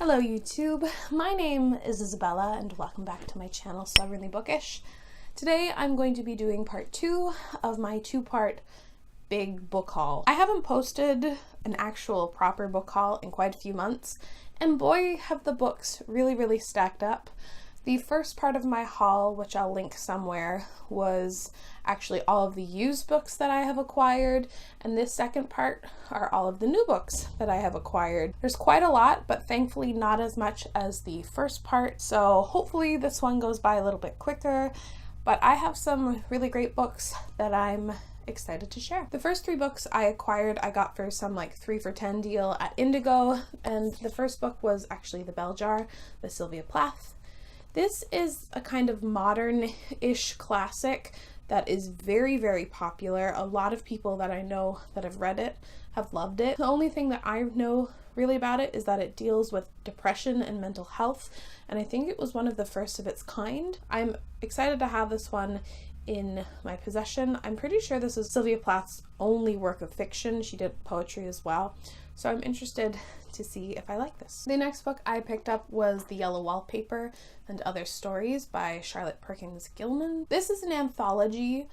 Hello YouTube, my name is Isabella and welcome back to my channel Stubbornly Bookish. Today I'm going to be doing part 2 of my 2-part big book haul. I haven't posted an actual proper book haul in quite a few months, and boy have the books really stacked up. The first part of my haul, which I'll link somewhere, was actually all of the used books that I have acquired, and this second part are all of the new books that I have acquired. There's quite a lot, but thankfully not as much as the first part, so hopefully this one goes by a little bit quicker, but I have some really great books that I'm excited to share. The first 3 books I acquired I got for some like 3 for $10 deal at Indigo, and the first book was actually The Bell Jar by Sylvia Plath. This is a kind of modern-ish classic that is very popular. A lot of people that I know that have read it have loved it. The only thing that I know really about it is that it deals with depression and mental health, and I think it was one of the first of its kind. I'm excited to have this one in my possession. I'm pretty sure this is Sylvia Plath's only work of fiction. She did poetry as well, so I'm interested to see if I like this. The next book I picked up was The Yellow Wallpaper and Other Stories by Charlotte Perkins Gilman. This is an anthology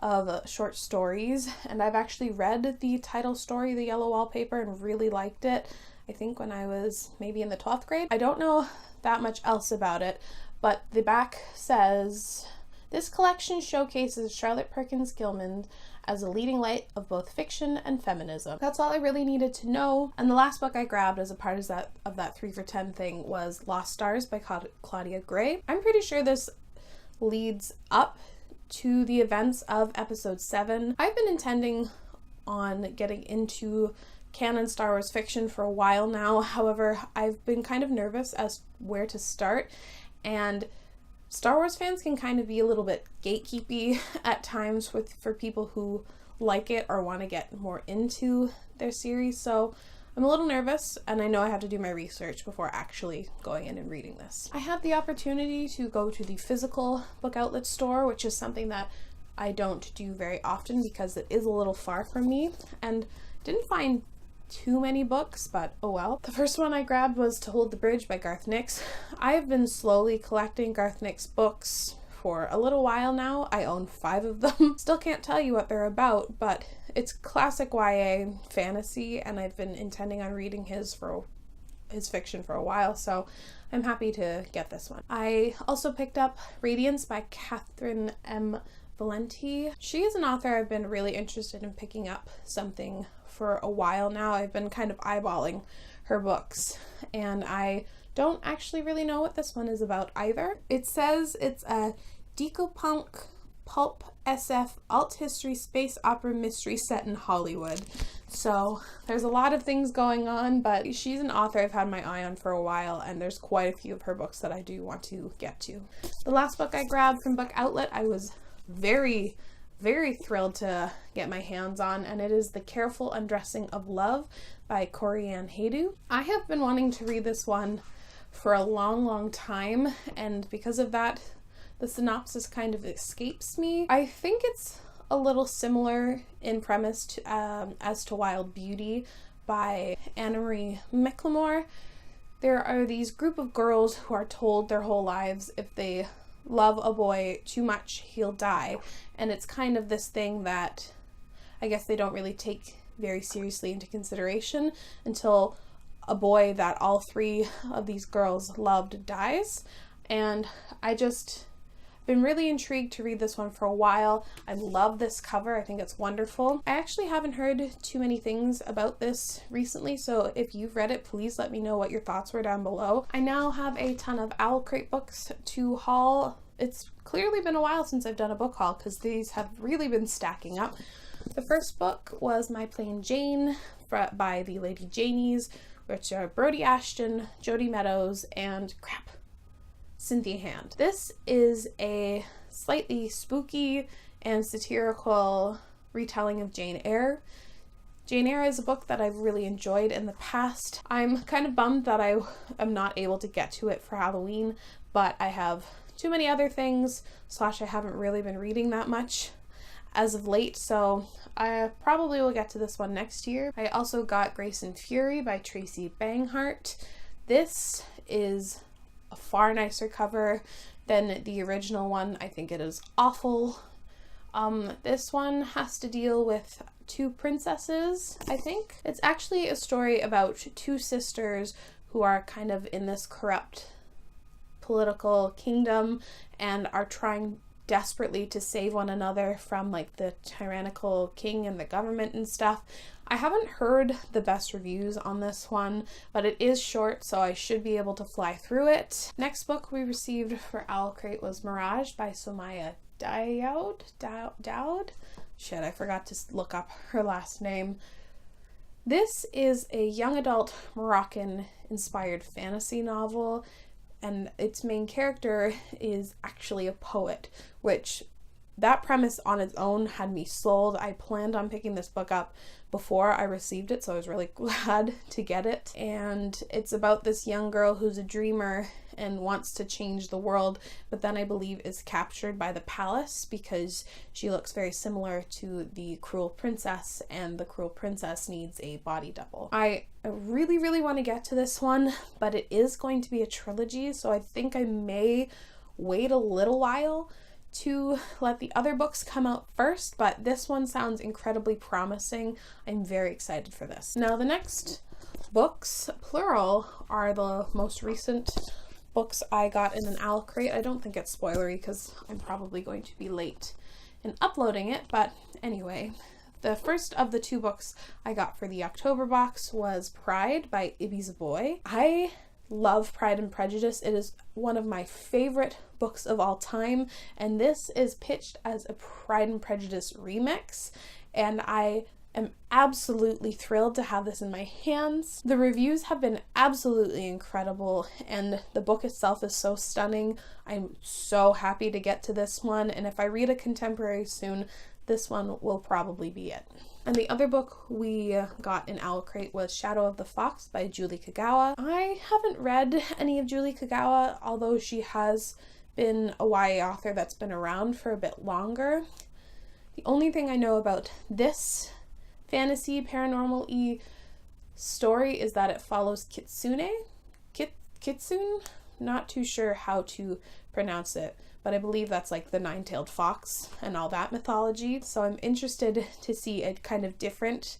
of short stories, and I've actually read the title story, The Yellow Wallpaper, and really liked it. I think when I was maybe in the 12th grade. I don't know that much else about it, but the back says, "This collection showcases Charlotte Perkins Gilman as a leading light of both fiction and feminism." That's all I really needed to know. And the last book I grabbed as a part of that 3 for $10 thing was Lost Stars by Claudia Gray. I'm pretty sure this leads up to the events of episode 7. I've been intending on getting into canon Star Wars fiction for a while now. However, I've been kind of nervous as where to start, and Star Wars fans can kind of be a little bit gatekeepy at times for people who like it or want to get more into their series, so I'm a little nervous, and I know I have to do my research before actually going in and reading this. I had the opportunity to go to the physical book outlet store, which is something that I don't do very often because it is a little far from me, and didn't find too many books, but oh well. The first one I grabbed was To Hold the Bridge by Garth Nix. I have been slowly collecting Garth Nix books for a little while now. I own 5 of them. Still can't tell you what they're about, but it's classic YA fantasy, and I've been intending on reading his fiction for a while, so I'm happy to get this one. I also picked up Radiance by Catherine M. Valenti. She is an author I've been really interested in picking up something for a while now. I've been kind of eyeballing her books, and I don't actually really know what this one is about either. It says it's a decopunk pulp SF alt history space opera mystery set in Hollywood. So there's a lot of things going on, but she's an author I've had my eye on for a while, and there's quite a few of her books that I do want to get to. The last book I grabbed from Book Outlet I was very thrilled to get my hands on, and it is The Careful Undressing of Love by Corianne Haydu. I have been wanting to read this one for a long time, and because of that, the synopsis kind of escapes me. I think it's a little similar in premise to, as to Wild Beauty by Anna-Marie McLemore. There are these group of girls who are told their whole lives if they love a boy too much, he'll die. And it's kind of this thing that I guess they don't really take very seriously into consideration until a boy that all 3 of these girls loved dies. And I just been really intrigued to read this one for a while. I love this cover. I think it's wonderful. I actually haven't heard too many things about this recently, so if you've read it, please let me know what your thoughts were down below. I now have a ton of Owl Crate books to haul. It's clearly been a while since I've done a book haul because these have really been stacking up. The first book was My Plain Jane by the Lady Janies, which are Brody Ashton, Jodi Meadows, and Cynthia Hand. This is a slightly spooky and satirical retelling of Jane Eyre. Jane Eyre is a book that I've really enjoyed in the past. I'm kind of bummed that I am not able to get to it for Halloween, but I have too many other things, / I haven't really been reading that much as of late, so I probably will get to this one next year. I also got Grace and Fury by Tracy Banghart. This is a far nicer cover than the original one. I think it is awful. This one has to deal with two princesses, I think. It's actually a story about two sisters who are kind of in this corrupt political kingdom and are trying desperately to save one another from like the tyrannical king and the government and stuff. I haven't heard the best reviews on this one, but it is short, so I should be able to fly through it. Next book we received for Owl Crate was Mirage by Somaya Daoud. Shit, I forgot to look up her last name. This is a young adult Moroccan inspired fantasy novel, and its main character is actually a poet, which that premise on its own had me sold. I planned on picking this book up before I received it, so I was really glad to get it. And it's about this young girl who's a dreamer and wants to change the world, but then I believe is captured by the palace because she looks very similar to the Cruel Princess, and the Cruel Princess needs a body double. I really want to get to this one, but it is going to be a trilogy, so I think I may wait a little while to let the other books come out first, but this one sounds incredibly promising. I'm very excited for this. Now the next books, plural, are the most recent books I got in an Owl Crate. I don't think it's spoilery because I'm probably going to be late in uploading it, but anyway. The first of the two books I got for the October box was Pride by Ibi Zoboi. I love Pride and Prejudice. It is one of my favorite books of all time, and this is pitched as a Pride and Prejudice remix, and I am absolutely thrilled to have this in my hands. The reviews have been absolutely incredible, and the book itself is so stunning. I'm so happy to get to this one, and if I read a contemporary soon, this one will probably be it. And the other book we got in Owl Crate was Shadow of the Fox by Julie Kagawa. I haven't read any of Julie Kagawa, although she has been a YA author that's been around for a bit longer. The only thing I know about this fantasy paranormal-y story is that it follows Kitsune? Kitsune? Not too sure how to pronounce it, but I believe that's like the nine-tailed fox and all that mythology. So I'm interested to see a kind of different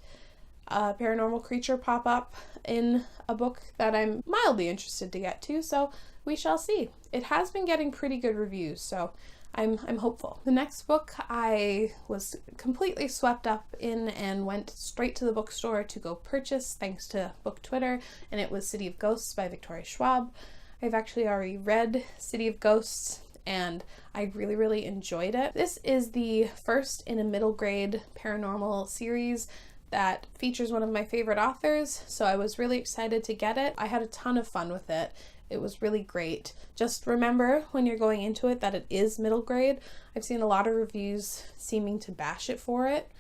paranormal creature pop up in a book that I'm mildly interested to get to, so we shall see. It has been getting pretty good reviews, so I'm hopeful. The next book I was completely swept up in and went straight to the bookstore to go purchase thanks to Book Twitter, and it was City of Ghosts by Victoria Schwab. I've actually already read City of Ghosts, and I really enjoyed it. This is the first in a middle grade paranormal series that features one of my favorite authors, so I was really excited to get it. I had a ton of fun with it. It was really great. Just remember when you're going into it that it is middle grade. I've seen a lot of reviews seeming to bash it for it.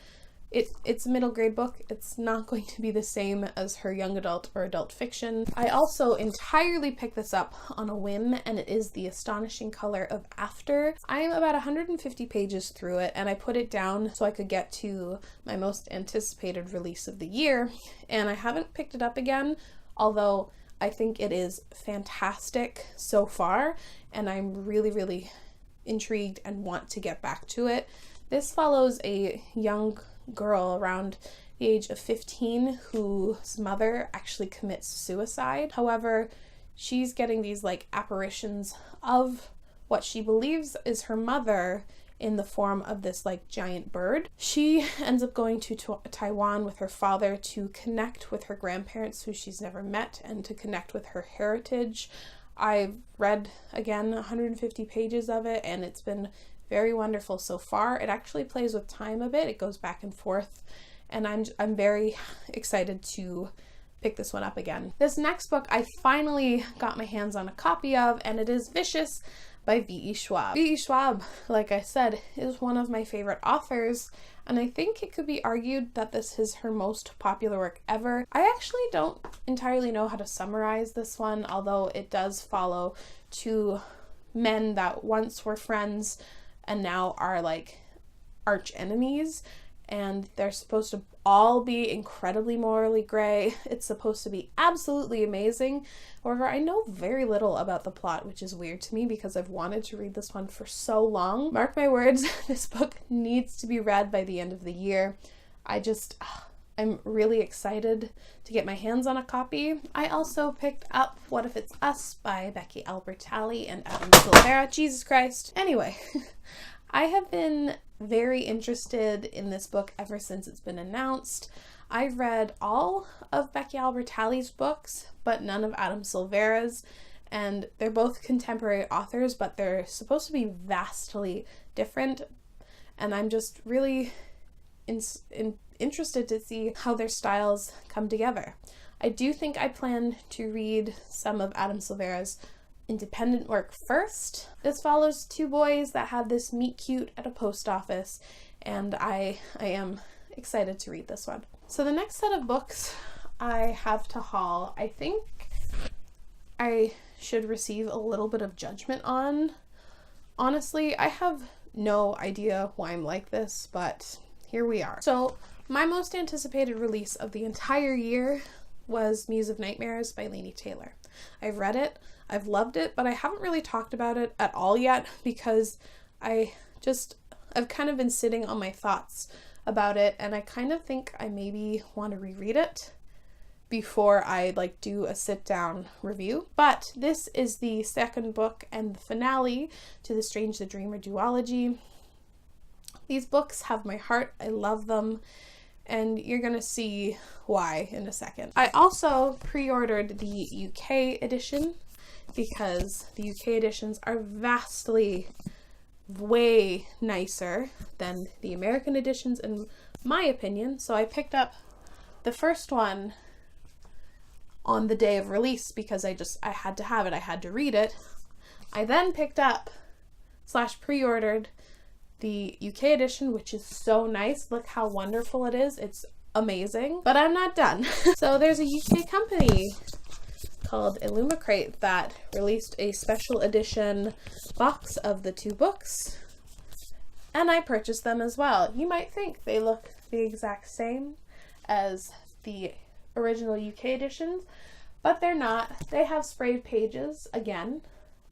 It's a middle grade book. It's not going to be the same as her young adult or adult fiction. I also entirely picked this up on a whim, and it is The Astonishing Color of After. I am about 150 pages through it, and I put it down so I could get to my most anticipated release of the year, and I haven't picked it up again, although I think it is fantastic so far, and I'm really intrigued and want to get back to it. This follows a young girl around the age of 15 whose mother actually commits suicide. However, she's getting these like apparitions of what she believes is her mother in the form of this like giant bird. She ends up going to Taiwan with her father to connect with her grandparents who she's never met and to connect with her heritage. I've read, again, 150 pages of it, and it's been very wonderful so far. It actually plays with time a bit. It goes back and forth, and I'm very excited to pick this one up again. This next book I finally got my hands on a copy of, and it is Vicious by V.E. Schwab. V.E. Schwab, like I said, is one of my favorite authors, and I think it could be argued that this is her most popular work ever. I actually don't entirely know how to summarize this one, although it does follow two men that once were friends and now are like arch enemies, and they're supposed to all be incredibly morally gray. It's supposed to be absolutely amazing. However, I know very little about the plot, which is weird to me because I've wanted to read this one for so long. Mark my words, this book needs to be read by the end of the year. I'm really excited to get my hands on a copy. I also picked up What If It's Us by Becky Albertalli and Adam Silvera. Jesus Christ. Anyway, I have been very interested in this book ever since it's been announced. I've read all of Becky Albertalli's books, but none of Adam Silvera's, and they're both contemporary authors, but they're supposed to be vastly different, and I'm just really interested to see how their styles come together. I do think I plan to read some of Adam Silvera's independent work first. This follows two boys that have this meet cute at a post office, and I am excited to read this one. So the next set of books I have to haul, I think I should receive a little bit of judgment on. Honestly, I have no idea why I'm like this, but here we are. So my most anticipated release of the entire year was Muse of Nightmares by Laini Taylor. I've read it, I've loved it, but I haven't really talked about it at all yet because I've kind of been sitting on my thoughts about it, and I kind of think I maybe want to reread it before I do a sit-down review. But this is the second book and the finale to the Strange the Dreamer duology. These books have my heart. I love them, and you're gonna see why in a second. I also pre-ordered the UK edition because the UK editions are vastly way nicer than the American editions in my opinion. So I picked up the first one on the day of release because I had to have it. I had to read it. I then picked up / pre-ordered the UK edition, which is so nice. Look how wonderful it is. It's amazing. But I'm not done. So there's a UK company called Illumicrate that released a special edition box of the two books, and I purchased them as well. You might think they look the exact same as the original UK editions, but they're not. They have sprayed pages again,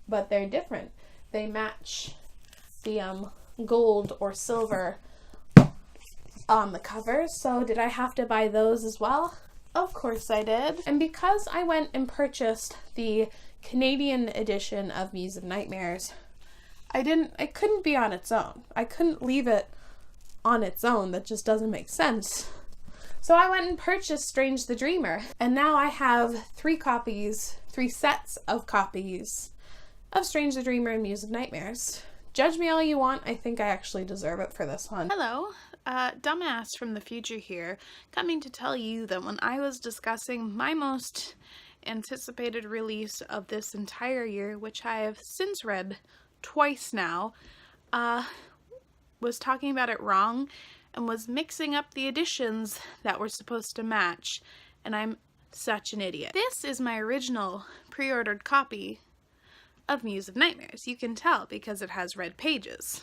but they're different. They match the gold or silver on the covers. So did I have to buy those as well? Of course I did. And because I went and purchased the Canadian edition of Muse of Nightmares, it couldn't be on its own. I couldn't leave it on its own. That just doesn't make sense. So I went and purchased Strange the Dreamer, and now I have 3 sets of copies of Strange the Dreamer and Muse of Nightmares. Judge me all you want. I think I actually deserve it for this one. Hello, dumbass from the future here, coming to tell you that when I was discussing my most anticipated release of this entire year, which I have since read twice now, was talking about it wrong and was mixing up the editions that were supposed to match, and I'm such an idiot. This is my original pre-ordered copy of Muse of Nightmares. You can tell because it has red pages.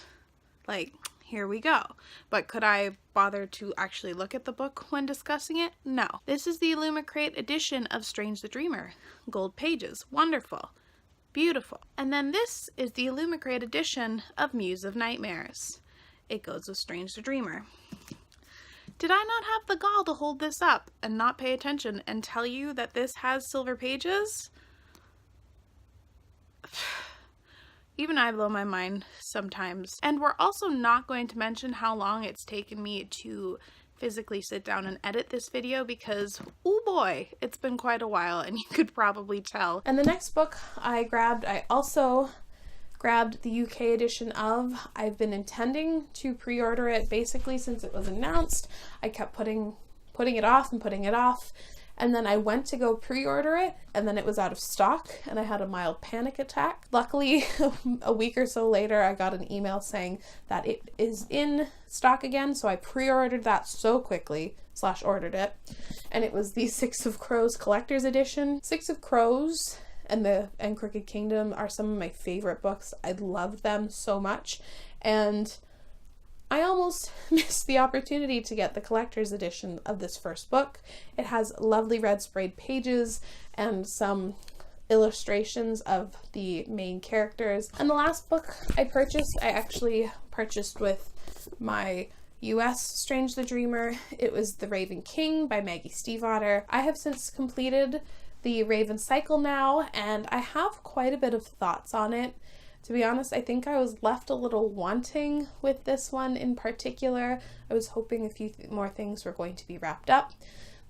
Here we go. But could I bother to actually look at the book when discussing it? No. This is the Illumicrate edition of Strange the Dreamer. Gold pages. Wonderful. Beautiful. And then this is the Illumicrate edition of Muse of Nightmares. It goes with Strange the Dreamer. Did I not have the gall to hold this up and not pay attention and tell you that this has silver pages? Even I blow my mind sometimes. And we're also not going to mention how long it's taken me to physically sit down and edit this video because, oh boy, it's been quite a while and you could probably tell. And the next book I also grabbed the UK edition of. I've been intending to pre-order it basically since it was announced. I kept putting it off and putting it off. And then I went to go pre-order it, and then it was out of stock, and I had a mild panic attack. Luckily, a week or so later, I got an email saying that it is in stock again, so I pre-ordered that so quickly, / ordered it, and it was the Six of Crows Collector's Edition. Six of Crows and Crooked Kingdom are some of my favorite books. I love them so much, and I almost missed the opportunity to get the collector's edition of this first book. It has lovely red sprayed pages and some illustrations of the main characters. And the last book I actually purchased with my US Strange the Dreamer. It was The Raven King by Maggie Stiefvater. I have since completed the Raven cycle now, and I have quite a bit of thoughts on it. To be honest, I think I was left a little wanting with this one in particular. I was hoping a few more things were going to be wrapped up,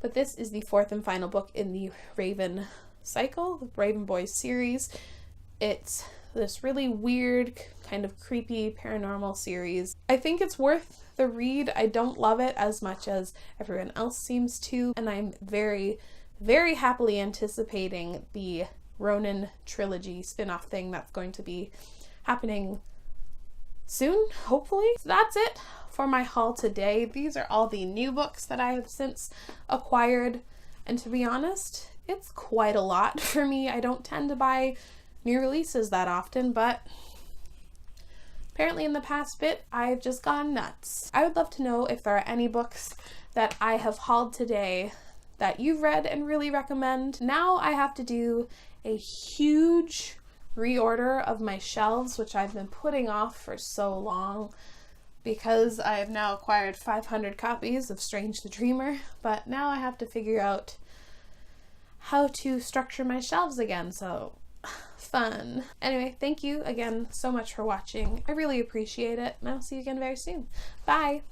but this is the fourth and final book in the Raven cycle, the Raven Boys series. It's this really weird, kind of creepy paranormal series. I think it's worth the read. I don't love it as much as everyone else seems to, and I'm very, very happily anticipating the Ronin trilogy spin-off thing that's going to be happening soon, hopefully. So that's it for my haul today. These are all the new books that I have since acquired, and to be honest, it's quite a lot for me. I don't tend to buy new releases that often, but apparently in the past bit, I've just gone nuts. I would love to know if there are any books that I have hauled today that you've read and really recommend. Now I have to do a huge reorder of my shelves, which I've been putting off for so long because I have now acquired 500 copies of Strange the Dreamer, but now I have to figure out how to structure my shelves again, so fun. Anyway, thank you again so much for watching. I really appreciate it, and I'll see you again very soon. Bye!